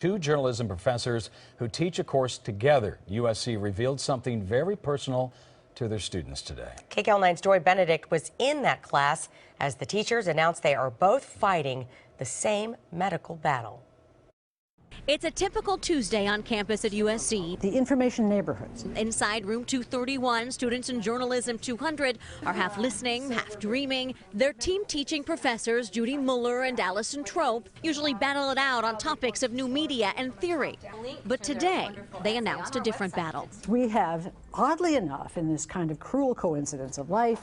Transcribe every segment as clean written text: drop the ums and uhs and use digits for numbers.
Two journalism professors who teach a course together. USC revealed something very personal to their students today. KCAL 9's Joy Benedict was in that class as the teachers announced they are both fighting the same medical battle. It's a typical Tuesday on campus at USC. The information neighborhoods. Inside room 231, students in journalism 200 are half listening, half dreaming. Their team teaching professors, Judy, Muller, and Alison, Trope, usually battle it out on topics of new media and theory. But today, they announced a different battle. We have, oddly enough, in this kind of cruel coincidence of life,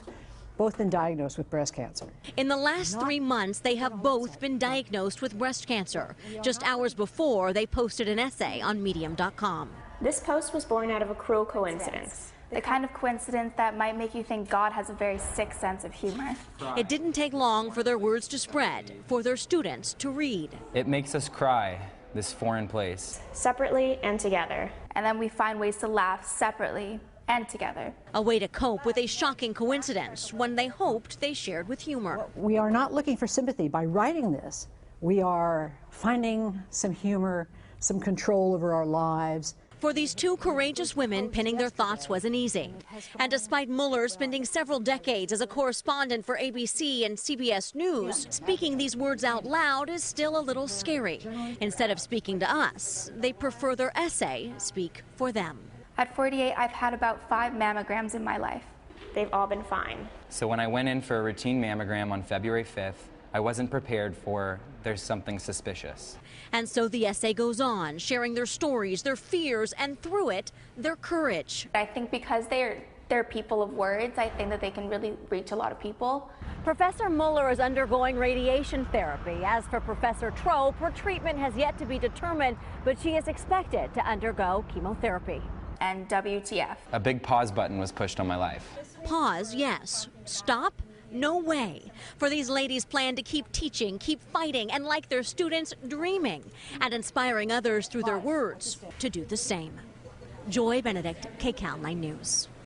both been diagnosed with breast cancer. In the last 3 months, they have both been diagnosed with breast cancer. Just hours before, they posted an essay on Medium.com. This post was born out of a cruel coincidence. The kind of coincidence that might make you think God has a very sick sense of humor. It didn't take long for their words to spread, for their students to read. It makes us cry, this foreign place. Separately and together. And then we find ways to laugh separately and together. A way to cope with a shocking coincidence, one they hoped they shared with humor. We are not looking for sympathy by writing this. We are finding some humor, some control over our lives. For these two courageous women, pinning their thoughts wasn't easy. And despite Muller spending several decades as a correspondent for ABC and CBS News, speaking these words out loud is still a little scary. Instead of speaking to us, they prefer their essay speak for them. At 48, I've had about 5 mammograms in my life. They've all been fine. So when I went in for a routine mammogram on February 5th, I wasn't prepared for there's something suspicious. And so the essay goes on, sharing their stories, their fears, and through it, their courage. I think because they're people of words, I think that they can really reach a lot of people. Professor Muller is undergoing radiation therapy. As for Professor Trope, her treatment has yet to be determined, but she is expected to undergo chemotherapy. And WTF. A big pause button was pushed on my life. Pause, yes. Stop? No way. For these ladies plan to keep teaching, keep fighting, and like their students, dreaming, and inspiring others through their words to do the same. Joy Benedict, KCAL 9 News.